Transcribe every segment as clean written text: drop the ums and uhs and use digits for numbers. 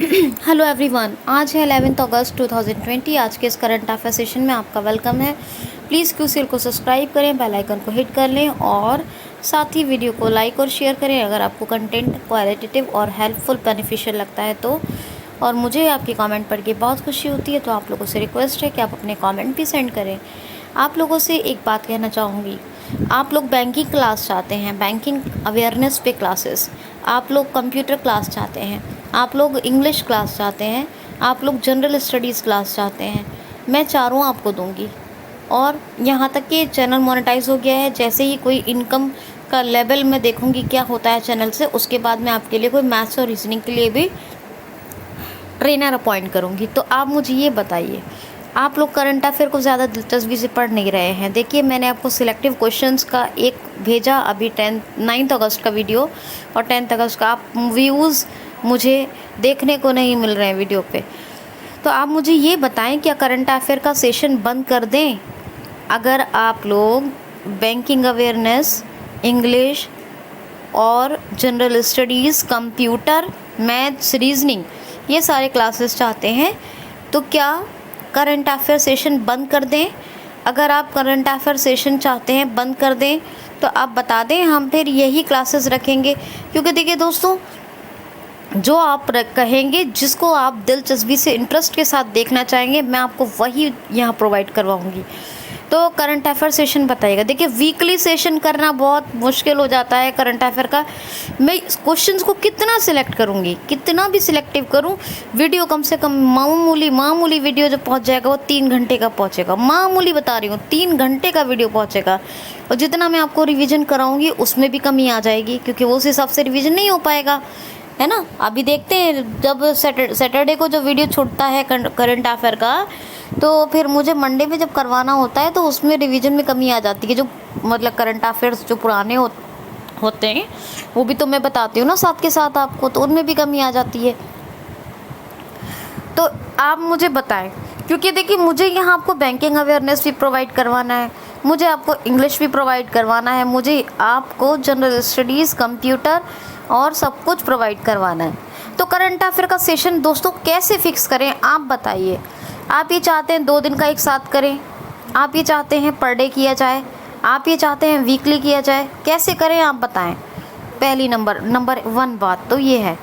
Hello everyone, आज है 11 अगस्त 2020। आज के इस करंट अफेयर सेशन में आपका वेलकम है। प्लीज़ क्यूसीएल को सब्सक्राइब करें, बेल आइकन को हिट कर लें और साथ ही वीडियो को लाइक और शेयर करें अगर आपको कंटेंट क्वालिटेटिव और हेल्पफुल बेनिफिशियल लगता है तो। और मुझे आपके कमेंट पढ़ के बहुत खुशी होती है, तो आप लोगों से रिक्वेस्ट है कि आप अपने कमेंट भी सेंड करें। आप लोगों से एक बात कहना चाहूँगी, आप लोग बैंकिंग क्लास चाहते हैं, बैंकिंग अवेयरनेस पे क्लासेस, आप लोग कंप्यूटर क्लास चाहते हैं, आप लोग इंग्लिश क्लास चाहते हैं, आप लोग जनरल स्टडीज़ क्लास चाहते हैं, मैं चारों आपको दूंगी। और यहाँ तक कि चैनल मोनेटाइज हो गया है। जैसे ही कोई इनकम का लेवल मैं देखूंगी क्या होता है चैनल से, उसके बाद मैं आपके लिए कोई मैथ्स और रीजनिंग के लिए भी ट्रेनर अपॉइंट करूँगी। तो आप मुझे ये बताइए, आप लोग करंट अफेयर को ज़्यादा दिलचस्पी से पढ़ नहीं रहे हैं। देखिए, मैंने आपको सिलेक्टिव क्वेश्चंस का एक भेजा अभी 9 अगस्त का वीडियो, और 10 अगस्त का आप व्यूज़ मुझे देखने को नहीं मिल रहे हैं वीडियो पे। तो आप मुझे ये बताएं, क्या करंट अफेयर का सेशन बंद कर दें अगर आप लोग बैंकिंग अवेयरनेस, इंग्लिश और general studies, computer, maths, reasoning ये सारे क्लासेस चाहते हैं? तो क्या करंट अफेयर सेशन बंद कर दें? अगर आप करंट अफेयर सेशन चाहते हैं बंद कर दें तो आप बता दें, हम फिर यही क्लासेस रखेंगे। क्योंकि देखिए दोस्तों, जो आप कहेंगे, जिसको आप दिलचस्पी से इंटरेस्ट के साथ देखना चाहेंगे, मैं आपको वही यहाँ प्रोवाइड करवाऊँगी। तो करंट अफेयर सेशन बताइएगा। देखिए, वीकली सेशन करना बहुत मुश्किल हो जाता है करंट अफेयर का। मैं क्वेश्चंस को कितना सिलेक्ट करूँगी, कितना भी सिलेक्टिव करूँ, वीडियो कम से कम मामूली वीडियो जो पहुँच जाएगा वो 3 घंटे का पहुँचेगा। मामूली बता रही हूँ, 3 घंटे का वीडियो पहुँचेगा। और जितना मैं आपको रिविज़न कराऊँगी उसमें भी कमी आ जाएगी, क्योंकि वो उस हिसाब से रिविज़न नहीं हो पाएगा, है ना। अभी देखते हैं, जब सैटरडे को जो वीडियो छूटता है करंट अफेयर का, तो फिर मुझे मंडे में जब करवाना होता है तो उसमें रिवीजन में कमी आ जाती है। जो मतलब करंट अफेयर्स जो पुराने होते हैं वो भी तो मैं बताती हूँ ना साथ के साथ आपको, तो उनमें भी कमी आ जाती है। तो आप मुझे बताएं, क्योंकि देखिए, मुझे यहाँ आपको बैंकिंग अवेयरनेस भी प्रोवाइड करवाना है, मुझे आपको इंग्लिश भी प्रोवाइड करवाना है, मुझे आपको जनरल स्टडीज़, कंप्यूटर और सब कुछ प्रोवाइड करवाना है। तो करंट अफेयर का सेशन दोस्तों कैसे फिक्स करें, आप बताइए। आप ये चाहते हैं 2 दिन का एक साथ करें, आप ये चाहते हैं पर डे किया जाए, आप ये चाहते हैं वीकली किया जाए, कैसे करें आप बताएं। पहली नंबर 1 बात तो ये है।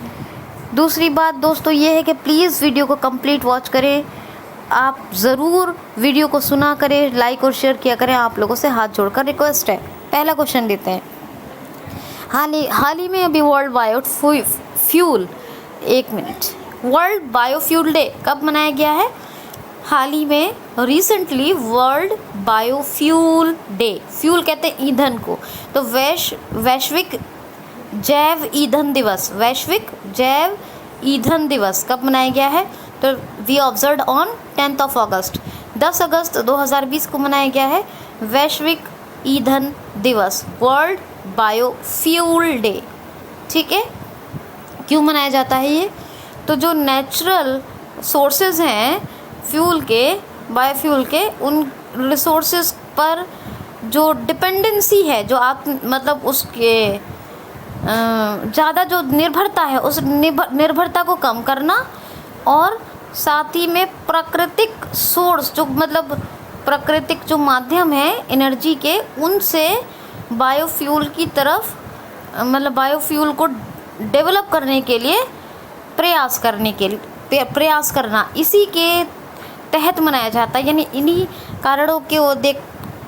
दूसरी बात दोस्तों ये है कि प्लीज़ वीडियो को कंप्लीट वॉच करें। आप ज़रूर वीडियो को सुना करें, लाइक और शेयर किया करें, आप लोगों से हाथ जोड़कर रिक्वेस्ट है। पहला क्वेश्चन लेते हैं। हाल ही में अभी वर्ल्ड बायोफ्यूल, एक मिनट, वर्ल्ड बायोफ्यूल डे कब मनाया गया है? हाल ही में recently world biofuel day, fuel कहते हैं ईंधन को, तो वैश्विक जैव ईंधन दिवस, वैश्विक जैव ईंधन दिवस कब मनाया गया है? तो वी ऑब्जर्व ऑन 10 अगस्त, 10 अगस्त 2020 को मनाया गया है वैश्विक ईंधन दिवस, वर्ल्ड बायोफ्यूल डे। ठीक है, क्यों मनाया जाता है ये? तो जो नेचुरल सोर्सेज हैं फ्यूल के, बायोफ्यूल के, उन रिसोर्सेज पर जो डिपेंडेंसी है, जो आप मतलब उसके ज़्यादा जो निर्भरता है, उस निर्भरता को कम करना, और साथ ही में प्राकृतिक सोर्स, जो मतलब प्राकृतिक जो माध्यम है एनर्जी के, उनसे बायोफ्यूल की तरफ, मतलब बायोफ्यूल को डेवलप करने के लिए प्रयास करना, इसी के तहत मनाया जाता है। यानी इन्हीं कारणों के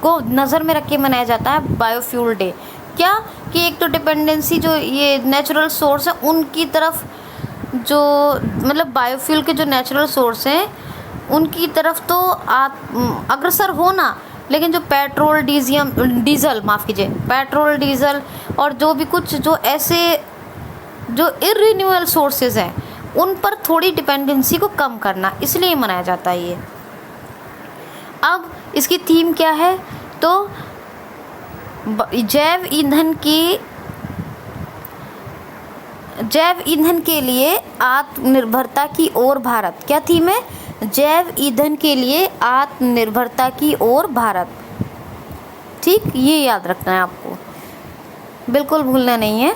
को नज़र में रख के मनाया जाता है बायोफ्यूल डे। क्या कि एक तो डिपेंडेंसी, जो ये नेचुरल सोर्स है उनकी तरफ, जो मतलब बायोफ्यूल के जो नेचुरल सोर्स हैं उनकी तरफ तो अग्रसर होना, लेकिन जो पेट्रोल डीजल और जो भी कुछ जो ऐसे जो इर्रिन्यूएबल सोर्सेज हैं उन पर थोड़ी डिपेंडेंसी को कम करना, इसलिए मनाया जाता है ये। अब इसकी थीम क्या है? तो जैव ईंधन के लिए आत्मनिर्भरता की ओर भारत। क्या थीम है? जैव ईंधन के लिए आत्मनिर्भरता की ओर भारत। ठीक, ये याद रखना है आपको, बिल्कुल भूलना नहीं है,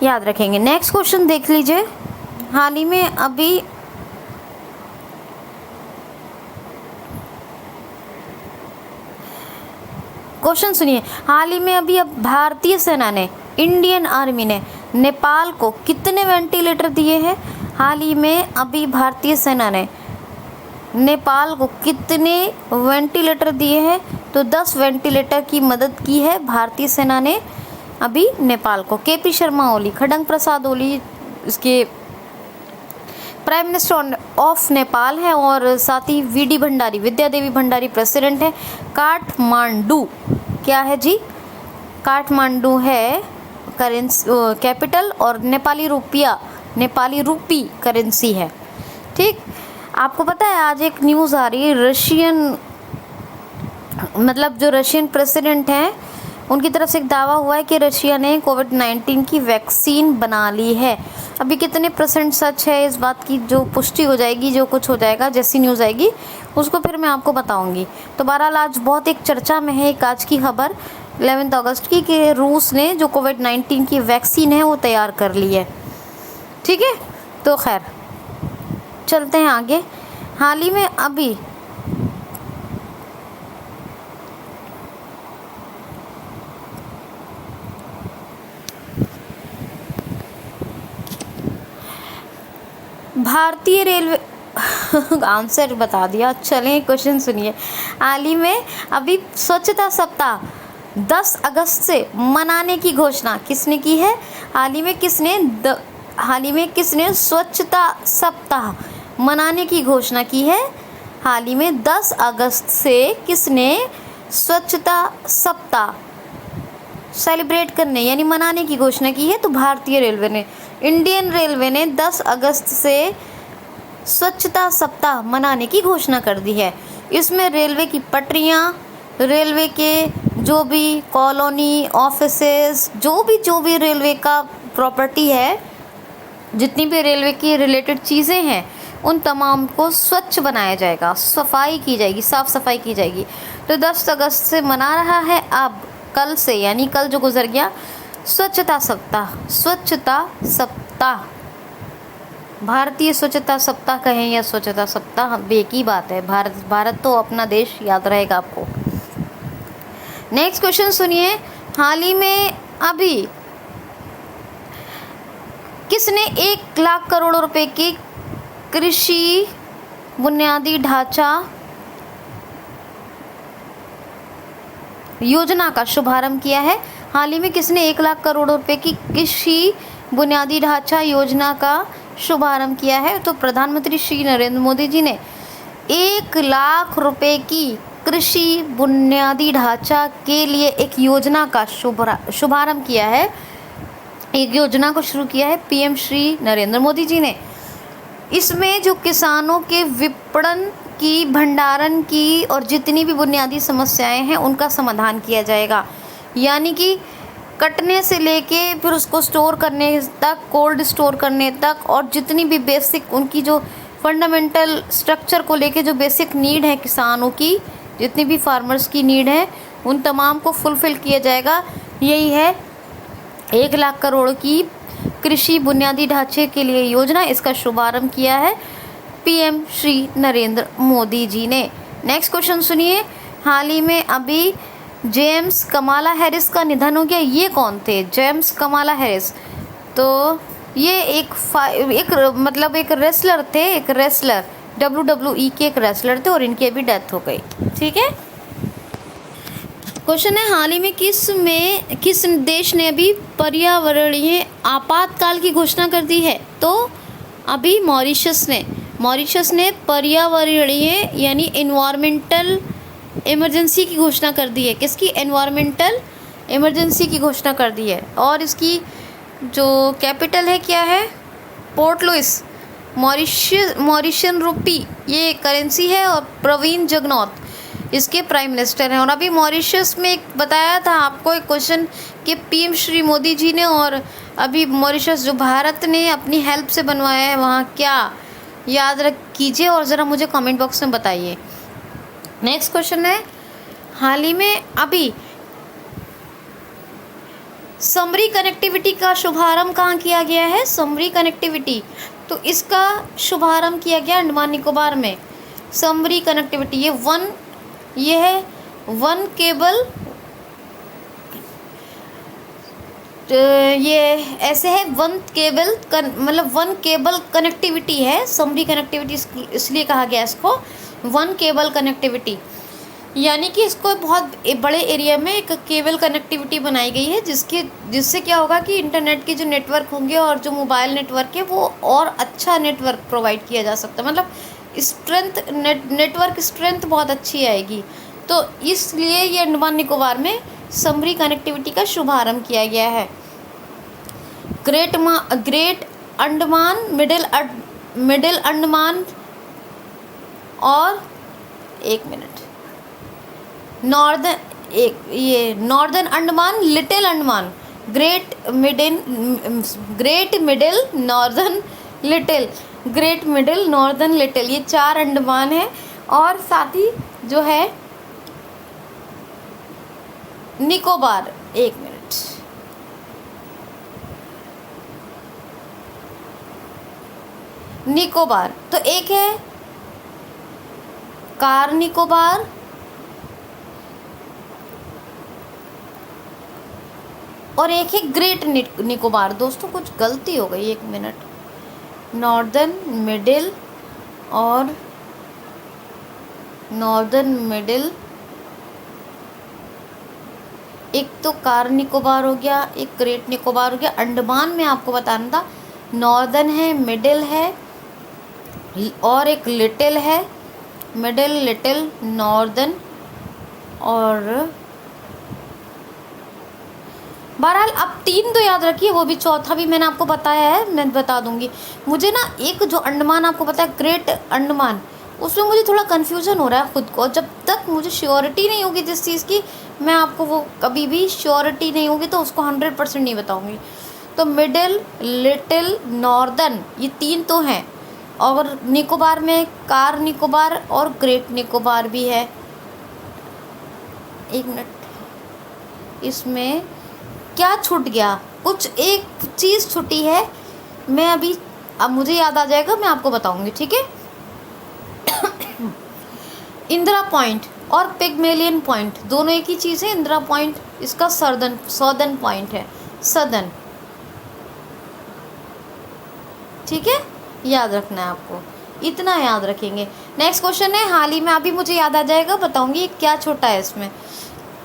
याद रखेंगे। नेक्स्ट क्वेश्चन देख लीजिए। हाल ही में अभी क्वेश्चन सुनिए, हाल ही में अभी अब भारतीय सेना ने, इंडियन आर्मी ने नेपाल को कितने वेंटिलेटर दिए हैं? हाल ही में अभी भारतीय सेना ने नेपाल को कितने वेंटिलेटर दिए हैं? तो 10 वेंटिलेटर की मदद की है भारतीय सेना ने अभी नेपाल को। केपी शर्मा ओली, खड़ंग प्रसाद ओली इसके प्राइम मिनिस्टर ऑफ नेपाल है, और साथ ही वीडी भंडारी, विद्या देवी भंडारी प्रेसिडेंट है। काठमांडू क्या है जी? काठमांडू है करेंसी कैपिटल, और नेपाली रूपी करेंसी है। ठीक, आपको पता है आज एक न्यूज़ आ रही है, जो रशियन प्रेसिडेंट हैं उनकी तरफ से एक दावा हुआ है कि रशिया ने कोविड-19 की वैक्सीन बना ली है। अभी कितने % सच है इस बात की जो पुष्टि हो जाएगी, जो कुछ हो जाएगा, जैसी न्यूज़ आएगी उसको फिर मैं आपको बताऊंगी। तो बहरहाल आज बहुत एक चर्चा में है एक आज की खबर 11 अगस्त की कि रूस ने जो कोविड-19 की वैक्सीन है वो तैयार कर ली है। ठीक है, तो खैर चलते हैं आगे। हाल ही में अभी भारतीय रेलवे आंसर बता दिया। चलें क्वेश्चन सुनिए। हाल ही में अभी स्वच्छता सप्ताह 10 अगस्त से मनाने की घोषणा किसने की है? हाल ही में किसने स्वच्छता सप्ताह मनाने की घोषणा की है? हाल ही में 10 अगस्त से किसने स्वच्छता सप्ताह सेलिब्रेट करने यानी मनाने की घोषणा की है? तो भारतीय रेलवे ने, इंडियन रेलवे ने 10 अगस्त से स्वच्छता सप्ताह मनाने की घोषणा कर दी है। इसमें रेलवे की पटरियाँ, रेलवे के जो भी कॉलोनी, ऑफिसेस, जो भी रेलवे का प्रॉपर्टी है, जितनी भी रेलवे की रिलेटेड चीज़ें हैं, उन तमाम को स्वच्छ बनाया जाएगा, सफाई की जाएगी, साफ़ सफाई की जाएगी। तो 10 अगस्त से मना रहा है अब कल से, यानी कल जो गुजर गया, स्वच्छता सप्ताह, भारतीय स्वच्छता सप्ताह कहें या स्वच्छता सप्ताह, एक ही बात है। भारत तो अपना देश याद रहेगा आपको। नेक्स्ट क्वेश्चन सुनिए। हाल ही में अभी किसने 1 लाख करोड़ रुपए की कृषि बुनियादी ढांचा योजना का शुभारंभ किया है? हाल ही में किसने 1 लाख करोड़ रुपए की कृषि बुनियादी ढांचा योजना का शुभारंभ किया है? तो प्रधानमंत्री श्री नरेंद्र मोदी जी ने 1 लाख रुपए की कृषि बुनियादी ढांचा के लिए एक योजना का शुभारंभ किया है। एक योजना को शुरू किया है पीएम श्री नरेंद्र मोदी जी ने। इसमें जो किसानों के विपणन की, भंडारण की और जितनी भी बुनियादी समस्याएं हैं उनका समाधान किया जाएगा। यानी कि कटने से लेके फिर उसको स्टोर करने तक, कोल्ड स्टोर करने तक, और जितनी भी बेसिक उनकी जो फंडामेंटल स्ट्रक्चर को लेके जो बेसिक नीड है किसानों की, जितनी भी फार्मर्स की नीड है, उन तमाम को फुलफ़िल किया जाएगा। यही है 1 लाख करोड़ की कृषि बुनियादी ढांचे के लिए योजना। इसका शुभारंभ किया है पीएम श्री नरेंद्र मोदी जी ने। नेक्स्ट क्वेश्चन सुनिए। हाल ही में अभी जेम्स कमाला हैरिस का निधन हो गया। ये कौन थे? जेम्स कमाला हैरिस, तो ये एक रेसलर थे, एक रेसलर, WWE के एक रेसलर थे, और इनकी अभी डेथ हो गई। ठीक है। क्वेश्चन है, हाल ही में किस देश ने अभी पर्यावरणीय आपातकाल की घोषणा कर दी है? तो अभी मॉरिशस ने पर्यावरणीय यानी एनवायरमेंटल इमरजेंसी की घोषणा कर दी है। किसकी? एनवायरमेंटल इमरजेंसी की घोषणा कर दी है। और इसकी जो कैपिटल है क्या है? Port Louis. मॉरिशन रूपी ये करेंसी है, और प्रवीण जगन्नाथ इसके प्राइम मिनिस्टर हैं। और अभी मॉरिशस में एक बताया था आपको एक क्वेश्चन कि पीएम श्री मोदी जी ने, और अभी मॉरिशस जो भारत ने अपनी हेल्प से बनवाया है, वहाँ क्या याद रख कीजिए और ज़रा मुझे कमेंट बॉक्स में बताइए। नेक्स्ट क्वेश्चन है, हाल ही में अभी समरी कनेक्टिविटी का शुभारंभ कहाँ किया गया है? समरी कनेक्टिविटी तो इसका शुभारंभ किया गया अंडमान निकोबार में। समरी कनेक्टिविटी, ये है वन केबल, ये ऐसे है वन केबल मतलब वन केबल कनेक्टिविटी है। समरी कनेक्टिविटी इसलिए कहा गया इसको वन केबल कनेक्टिविटी, यानी कि इसको बहुत बड़े एरिया में एक केबल कनेक्टिविटी बनाई गई है, जिससे क्या होगा कि इंटरनेट के जो नेटवर्क होंगे और जो मोबाइल नेटवर्क है वो और अच्छा नेटवर्क प्रोवाइड किया जा सकता है, मतलब स्ट्रेंथ नेटवर्क स्ट्रेंथ बहुत अच्छी आएगी। तो इसलिए ये अंडमान निकोबार में समरी कनेक्टिविटी का शुभारंभ किया गया है। ग्रेट अंडमान, मिडिल अंडमान और northern Andaman, little Andaman, great middle northern little, ये 4 अंडमान है। और साथ ही जो है निकोबार, निकोबार, तो एक है कार निकोबार और एक है ग्रेट निकोबार। दोस्तों कुछ गलती हो गई, 1 मिनट, नॉर्दर्न मिडिल और नॉर्दर्न मिडिल, एक तो कार निकोबार हो गया, एक ग्रेट निकोबार हो गया। अंडमान में आपको बताना था नॉर्दर्न है, मिडिल है और एक लिटिल है, मिडिल, लिटिल, नॉर्दर्न और बहरहाल अब 3 तो याद रखिए, वो भी चौथा भी मैंने आपको बताया है, मैं बता दूंगी। मुझे ना एक जो अंडमान आपको पता है ग्रेट अंडमान, उसमें मुझे थोड़ा कन्फ्यूज़न हो रहा है ख़ुद को। जब तक मुझे श्योरिटी नहीं होगी जिस चीज़ की, मैं आपको वो कभी भी श्योरिटी नहीं होगी तो उसको 100% नहीं बताऊंगी। तो मिडिल, लिटिल, नॉर्दर्न, ये 3 तो हैं। और निकोबार में कार निकोबार और ग्रेट निकोबार भी है। 1 मिनट, इसमें क्या छूट गया, कुछ एक चीज़ छूटी है, मैं अब मुझे याद आ जाएगा, मैं आपको बताऊंगी, ठीक है। इंदिरा पॉइंट और पिग्मेलियन पॉइंट दोनों एक ही चीज़ है। इंदिरा पॉइंट इसका सदर्न पॉइंट है, सदर्न, ठीक है, याद रखना है आपको, इतना याद रखेंगे। नेक्स्ट क्वेश्चन है, हाल ही में, अभी मुझे याद आ जाएगा, बताऊंगी क्या छोटा है इसमें।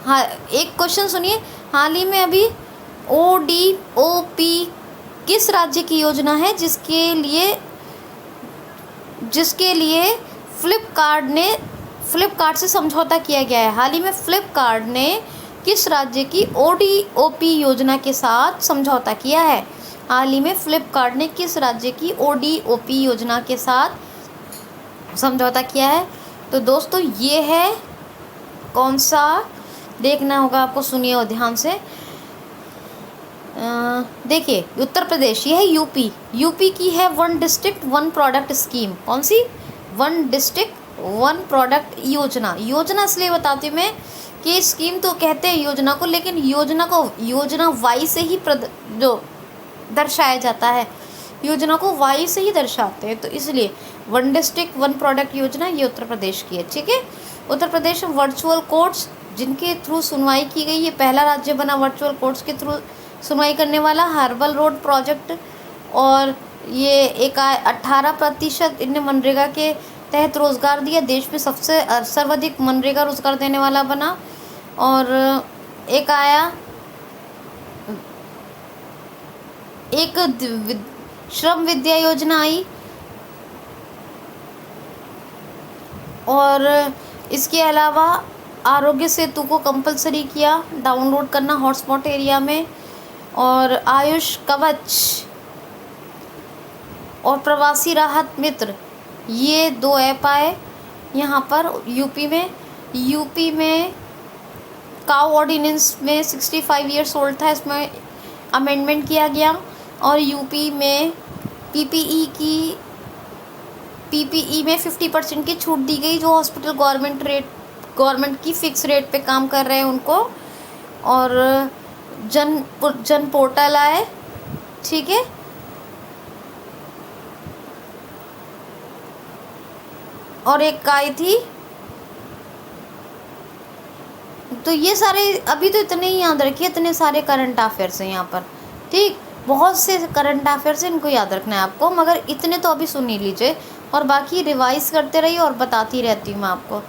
हाँ, एक क्वेश्चन सुनिए, हाल ही में अभी ODOP किस राज्य की योजना है जिसके लिए फ्लिपकार्ट से समझौता किया गया है। हाल ही में फ्लिपकार्ट ने किस राज्य की ODOP योजना के साथ समझौता किया है? हाल ही में फ्लिपकार्ट ने किस राज्य की ODOP योजना के साथ समझौता किया है? तो दोस्तों ये है कौन सा, देखना होगा आपको, सुनिए और ध्यान से। देखिए उत्तर प्रदेश, ये है यूपी की है one district one product scheme. कौन सी? वन डिस्ट्रिक्ट वन प्रोडक्ट योजना इसलिए बताती हूँ मैं कि स्कीम तो कहते हैं योजना को, लेकिन योजना वाई से ही जो दर्शाया जाता है, योजना को वाई से ही दर्शाते हैं, तो इसलिए वन डिस्ट्रिक्ट वन प्रोडक्ट योजना ये उत्तर प्रदेश की है, ठीक है। उत्तर प्रदेश में वर्चुअल कोर्ट्स जिनके थ्रू सुनवाई की गई, ये पहला राज्य बना वर्चुअल कोर्ट्स के थ्रू सुनवाई करने वाला। हर्बल रोड प्रोजेक्ट, और ये 18% इनने मनरेगा के तहत रोज़गार दिया, देश में सबसे सर्वाधिक मनरेगा रोज़गार देने वाला बना। और एक आया एक श्रम विद्या योजना आई, और इसके अलावा आरोग्य सेतु को कंपलसरी किया डाउनलोड करना हॉटस्पॉट एरिया में, और आयुष कवच और प्रवासी राहत मित्र, ये 2 ऐप आए यहाँ पर। यूपी में काउ ऑर्डिनेंस में 65 ईयर्स ओल्ड था, इसमें अमेंडमेंट किया गया। और यूपी में पीपीई में 50% की छूट दी गई, जो हॉस्पिटल गवर्नमेंट की फ़िक्स रेट पे काम कर रहे हैं उनको। और जन पोर्टल आए, ठीक है। और एक काय थी। तो ये सारे अभी तो इतने ही याद रखिए, इतने सारे करंट अफेयर्स हैं यहाँ पर, ठीक। बहुत से करंट अफेयर्स हैं, इनको याद रखना है आपको, मगर इतने तो अभी सुन ही लीजिए और बाकी रिवाइज करते रहिए और बताती रहती हूँ मैं आपको।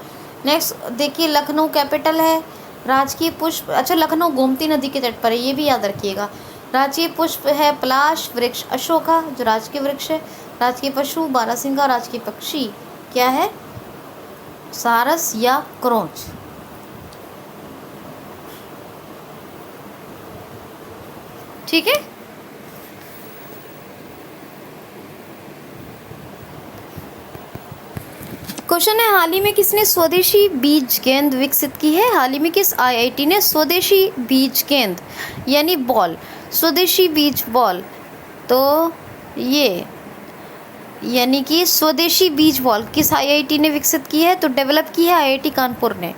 नेक्स्ट देखिए, लखनऊ कैपिटल है, राजकीय पुष्प, अच्छा लखनऊ गोमती नदी के तट पर है, ये भी याद रखिएगा। राजकीय पुष्प है पलाश, वृक्ष अशोका जो राजकीय वृक्ष है, राजकीय पशु बारहसिंगा, राजकीय पक्षी क्या है, सारस या क्रोंच। ठीक है। क्वेश्चन है, हाल ही में किसने स्वदेशी बीज गेंद विकसित की है? हाल ही में किस आईआईटी ने स्वदेशी बीज गेंद यानी बॉल, स्वदेशी बीज बॉल, तो ये यानी कि स्वदेशी बीज बॉल किस आईआईटी ने विकसित की है? तो डेवलप की है आईआईटी कानपुर ने।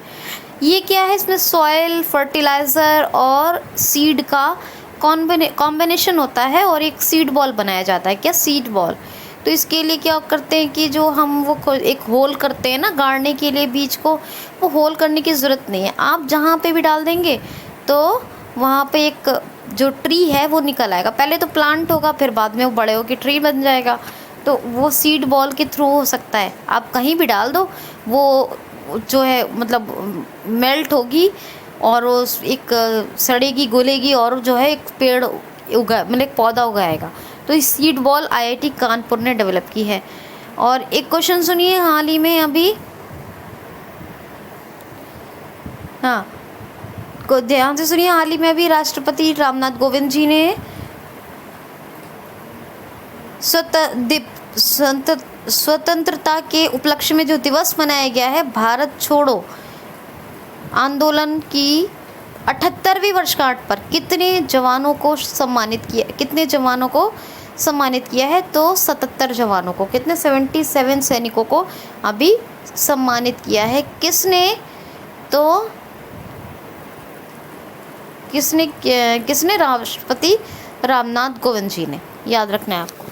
ये क्या है, इसमें सॉइल, फर्टिलाइज़र और सीड का कॉम्बिनेशन होता है और एक सीड बॉल बनाया जाता है। क्या? Seed ball. तो इसके लिए क्या करते हैं कि जो हम वो एक होल करते हैं ना गाड़ने के लिए बीज को, वो होल करने की ज़रूरत नहीं है, आप जहाँ पे भी डाल देंगे तो वहाँ पे एक जो ट्री है वो निकल आएगा। पहले तो प्लांट होगा, फिर बाद में वो बड़े होकर ट्री बन जाएगा। तो वो सीड बॉल के थ्रू हो सकता है, आप कहीं भी डाल दो, वो जो है मतलब मेल्ट होगी और वो एक सड़ेगी, गलेगी और जो है एक पेड़ मतलब एक पौधा उगाएगा। तो इस सीड बॉल आईआईटी कानपुर ने डेवलप की है। और एक क्वेश्चन सुनिए, हाल ही में अभी, हाँ को ध्यान से सुनिए, हाल ही में अभी राष्ट्रपति रामनाथ कोविंद जी ने स्वतंत्रता के उपलक्ष्य में जो दिवस मनाया गया है, भारत छोड़ो आंदोलन की 78वीं वर्षगांठ पर कितने जवानों को सम्मानित किया, कितने जवानों को सम्मानित किया है? तो 77 जवानों को। कितने? 77 सैनिकों को अभी सम्मानित किया है। किसने? तो किसने? राष्ट्रपति रामनाथ कोविंद जी ने, याद रखना है आपको।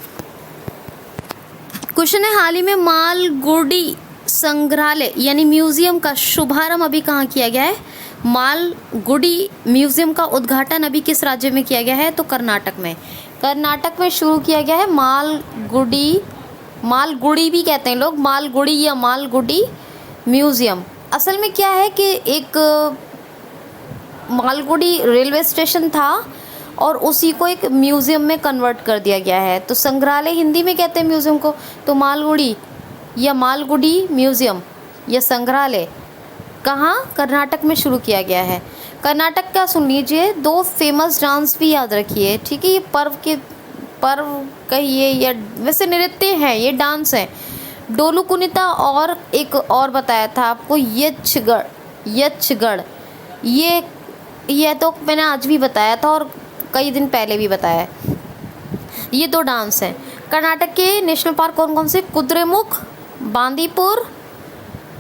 क्वेश्चन है, हाल ही में मालगुडी संग्रहालय यानी म्यूजियम का शुभारंभ अभी कहाँ किया गया है? मालगुडी म्यूजियम का उद्घाटन अभी किस राज्य में किया गया है? तो कर्नाटक में। कर्नाटक में शुरू किया गया है मालगुडी भी कहते हैं लोग, मालगुडी या मालगुडी म्यूजियम। असल में क्या है कि एक मालगुडी रेलवे स्टेशन था और उसी को एक म्यूज़ियम में कन्वर्ट कर दिया गया है। तो संग्रहालय हिंदी में कहते हैं म्यूज़ियम को, तो मालगुडी या मालगुडी म्यूज़ियम या संग्रहालय कहाँ? कर्नाटक में शुरू किया गया है। कर्नाटक का सुन लीजिए, 2 फेमस डांस भी याद रखिए, ठीक है। ये पर्व कहिए या वैसे नृत्य है, ये डांस है, डोलू कुनिता और एक और बताया था आपको यक्षगढ़। ये तो मैंने आज भी बताया था और कई दिन पहले भी बताया है। ये 2 डांस हैं। कर्नाटक के नेशनल पार्क कौन कौन से? कुद्रेमुख, बांदीपुर,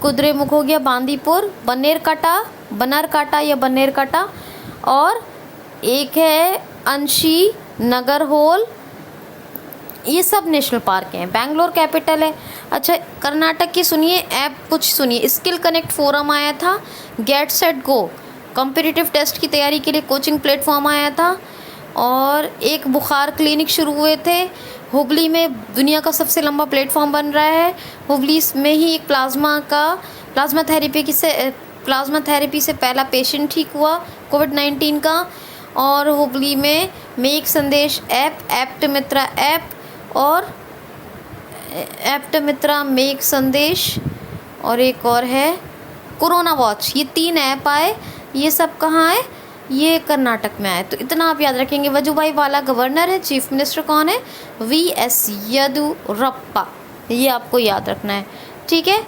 कुद्रेमुख हो गया, बांदीपुर, बनरकाटा या बन्नेरकाटा, और एक है अंशी नगरहोल। ये सब नेशनल पार्क हैं। बेंगलोर कैपिटल है। अच्छा, कर्नाटक की सुनिए ऐप, कुछ सुनिए, स्किल कनेक्ट फोरम आया था, get set go competitive test की तैयारी के लिए कोचिंग प्लेटफॉर्म आया था, और एक बुखार क्लिनिक शुरू हुए थे। हुबली में दुनिया का सबसे लंबा प्लेटफॉर्म बन रहा है। हुबली में ही एक प्लाज्मा थेरेपी से पहला पेशेंट ठीक हुआ कोविड-19 का। और हुबली में मेक संदेश ऐप, एप्ट मित्रा ऐप और एप्ट मित्रा मेक संदेश, और एक और है कोरोना वॉच। ये 3 ऐप आए। ये सब कहाँ है? ये कर्नाटक में आए। तो इतना आप याद रखेंगे। वजुभाई वाला गवर्नर है, चीफ मिनिस्टर कौन है? वीएस येदियुरप्पा। ये आपको याद रखना है, ठीक है।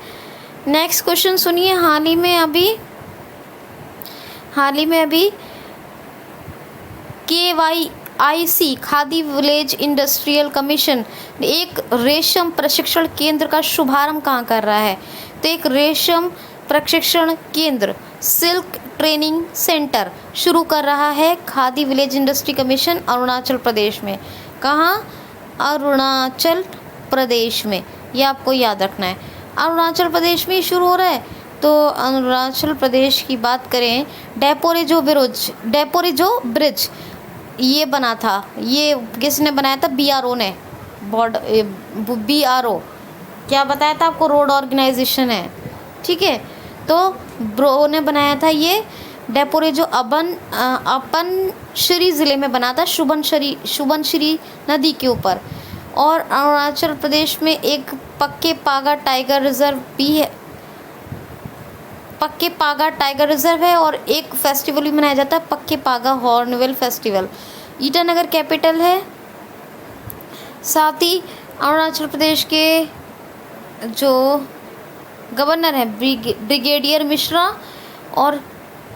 नेक्स्ट क्वेश्चन सुनिए, हाल ही में अभी KYIC khadi village industrial commission एक रेशम प्रशिक्षण केंद्र का शुभारंभ कहाँ कर रहा है? तो एक रेशम प्रशिक्षण केंद्र, सिल्क ट्रेनिंग सेंटर शुरू कर रहा है khadi village industry commission Arunachal Pradesh में। कहाँ? अरुणाचल प्रदेश में। ये आपको याद रखना है। अरुणाचल प्रदेश में ही शुरू हो रहा है। तो अरुणाचल प्रदेश की बात करें, डेपोरिजो ब्रिज ये बना था, ये किसने बनाया था? BRO ने, BRO क्या बताया था आपको? रोड ऑर्गेनाइजेशन है, ठीक है। तो ब्रो ने बनाया था ये। डेपोरिजो अपन श्री ज़िले में बना था, सुबनश्री नदी के ऊपर। और अरुणाचल प्रदेश में एक पक्के पागा टाइगर रिजर्व भी है, पक्के पागा टाइगर रिजर्व है। और एक फेस्टिवल भी मनाया जाता है, पक्के पागा हॉर्नबिल फेस्टिवल। ईटानगर कैपिटल है। साथ ही अरुणाचल प्रदेश के जो गवर्नर है ब्रिगेडियर मिश्रा, और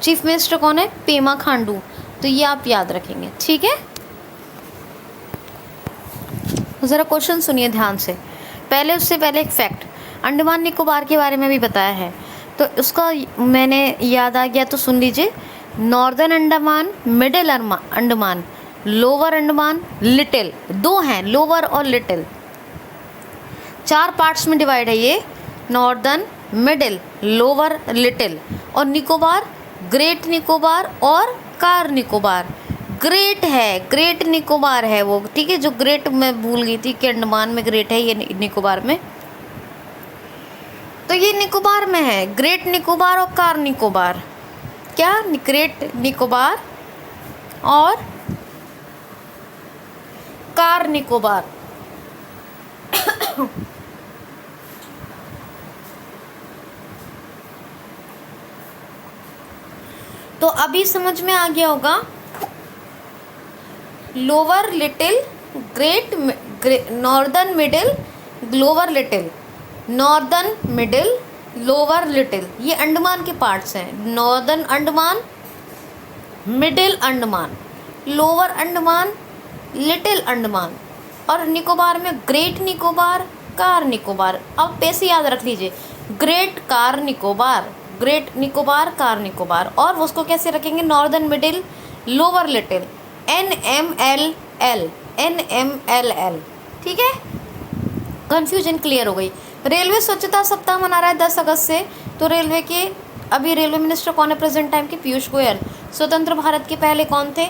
चीफ मिनिस्टर कौन है? पेमा खांडू। तो ये आप याद रखेंगे, ठीक है। ज़रा क्वेश्चन सुनिए ध्यान से। उससे पहले एक फैक्ट अंडमान निकोबार के बारे में भी बताया है, तो उसका मैंने याद आ गया तो सुन लीजिए। Northern Andaman, middle Andaman, lower Andaman, little, दो हैं, लोअर और लिटिल। 4 पार्ट्स में डिवाइड है ये, नॉर्दर्न, मिडिल, लोअर, लिटिल। और निकोबार, ग्रेट निकोबार और कार निकोबार। ग्रेट निकोबार है वो, ठीक है। जो ग्रेट मैं भूल गई थी कि अंडमान में ग्रेट है, ये निकोबार में। तो ये निकोबार में है, ग्रेट निकोबार और कार निकोबार। क्या? ग्रेट निकोबार और कार निकोबार। तो अभी समझ में आ गया होगा, lower little, northern middle, lower little, northern middle, lower little, ये अंडमान के पार्ट्स हैं। Northern Andaman, middle Andaman, lower Andaman, little Andaman. और निकोबार में ग्रेट निकोबार, कार निकोबार। अब पैसे याद रख लीजिए, great car Nicobar, great Nicobar, car Nicobar. और उसको कैसे रखेंगे? Northern middle, lower little, NMLL, ठीक है। कन्फ्यूजन क्लियर हो गई। रेलवे स्वच्छता सप्ताह मना रहा है 10 अगस्त से। तो रेलवे के अभी रेलवे मिनिस्टर कौन है प्रेजेंट टाइम के? पीयूष गोयल। स्वतंत्र भारत के पहले कौन थे?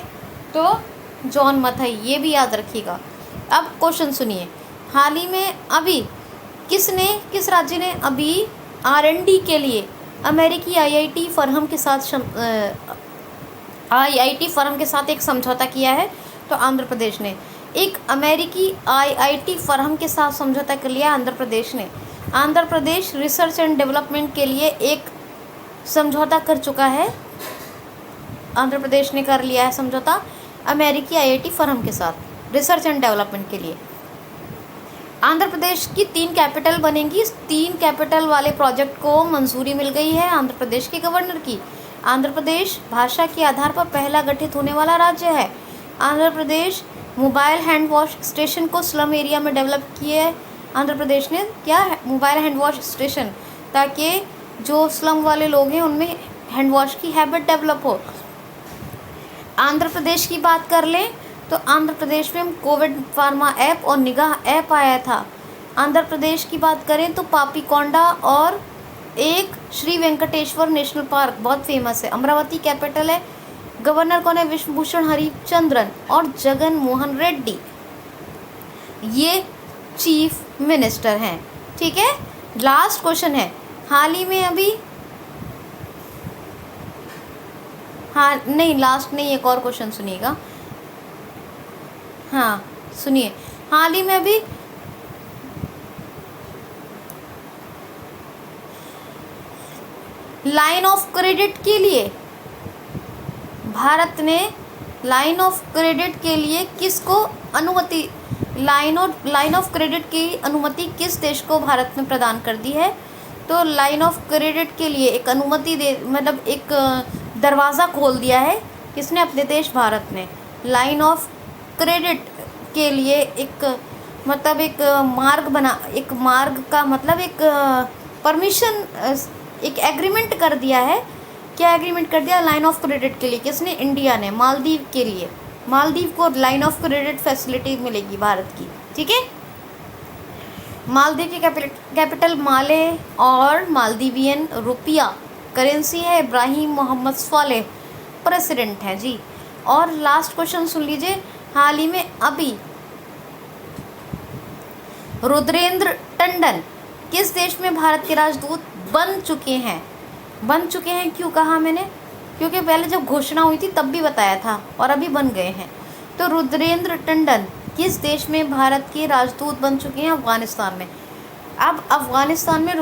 तो जॉन मथाई, ये भी याद रखिएगा। अब क्वेश्चन सुनिए, हाल ही में अभी किस राज्य ने अभी R&D के लिए अमेरिकी IIT फर्म के साथ एक समझौता किया है? तो आंध्र प्रदेश ने एक अमेरिकी IIT फर्म के साथ समझौता कर लिया। आंध्र प्रदेश ने, Andhra Pradesh research and development के लिए एक समझौता कर चुका है। आंध्र प्रदेश ने कर लिया है समझौता अमेरिकी IIT फर्म के साथ रिसर्च एंड डेवलपमेंट के लिए। आंध्र प्रदेश की 3 कैपिटल बनेंगी। इस 3 कैपिटल वाले प्रोजेक्ट को मंजूरी मिल गई है आंध्र प्रदेश के गवर्नर की। आंध्र प्रदेश भाषा के आधार पर पहला गठित होने वाला राज्य है। Andhra Pradesh mobile hand wash station को स्लम एरिया में डेवलप किए है। आंध्र प्रदेश ने क्या? मोबाइल हैंड वॉश स्टेशन, ताकि जो स्लम वाले लोग हैं उनमें हैंड वॉश की हैबिट डेवलप हो। आंध्र प्रदेश की बात कर लें तो आंध्र प्रदेश में कोविड फार्मा ऐप और निगाह ऐप आया था। आंध्र प्रदेश की बात करें तो पापीकोंडा और एक श्री वेंकटेश्वर नेशनल पार्क बहुत फेमस है। अमरावती कैपिटल है। गवर्नर कौन है? विश्वभूषण हरिचंद्रन और जगन मोहन रेड्डी, ये चीफ मिनिस्टर हैं, ठीक है। लास्ट क्वेश्चन है, हाल ही में अभी, हाँ नहीं लास्ट नहीं, एक और क्वेश्चन सुनिएगा। हाँ सुनिए, हाल ही में अभी लाइन ऑफ क्रेडिट के लिए भारत ने लाइन ऑफ क्रेडिट के लिए किसको अनुमति, लाइन ऑफ क्रेडिट की अनुमति किस देश को भारत ने प्रदान कर दी है? तो लाइन ऑफ क्रेडिट के लिए एक अनुमति मतलब एक दरवाज़ा खोल दिया है किसने? अपने देश भारत ने। लाइन ऑफ क्रेडिट के लिए एक मतलब एक मार्ग का मतलब एक परमिशन, एक एग्रीमेंट कर दिया है। क्या एग्रीमेंट कर दिया? लाइन ऑफ क्रेडिट के लिए किसने? इंडिया ने। मालदीव के लिए, मालदीव को लाइन ऑफ क्रेडिट फैसिलिटी मिलेगी भारत की, ठीक है। मालदीव की कैपिटल माले और मालदीवियन रुपया करेंसी है। इब्राहिम मोहम्मद स्वालेह प्रेसिडेंट हैं जी। और लास्ट क्वेश्चन सुन लीजिए, हाल ही में अभी रुद्रेंद्र टंडन किस देश में भारत के राजदूत बन चुके हैं? बन चुके हैं क्यों कहा मैंने? क्योंकि पहले जब घोषणा हुई थी तब भी बताया था और अभी बन गए हैं। तो रुद्रेंद्र टंडन किस देश में भारत के राजदूत बन चुके हैं? अफगानिस्तान में। अब अफगानिस्तान में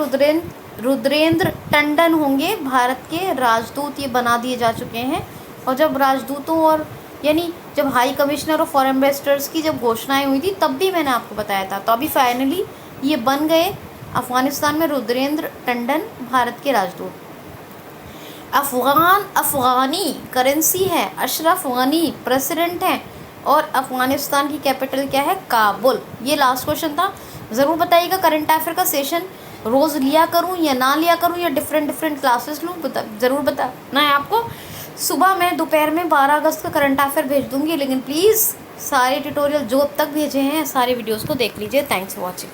रुद्रेंद्र टंडन होंगे भारत के राजदूत, ये बना दिए जा चुके हैं। और जब राजदूतों और यानी जब हाई कमिश्नर और फॉरेन एम्बेसडर्स की जब घोषणाएं हुई थी तब भी मैंने आपको बताया था। तो अभी फाइनली ये बन गए अफगानिस्तान में रुद्रेंद्र टंडन भारत के राजदूत। अफगानी करेंसी है। अशरफ गनी प्रेसिडेंट हैं। और अफगानिस्तान की कैपिटल क्या है? काबुल। ये लास्ट क्वेश्चन था। ज़रूर बताइएगा करंट अफेयर का सेशन रोज़ लिया करूं या ना लिया करूं या डिफरेंट क्लासेस लूं, ज़रूर बताना है आपको। सुबह मैं दोपहर में 12 अगस्त का करंट अफेयर भेज दूंगी, लेकिन प्लीज़ सारे ट्यूटोरियल जो अब तक भेजे हैं सारे वीडियोस को देख लीजिए। Thanks for watching.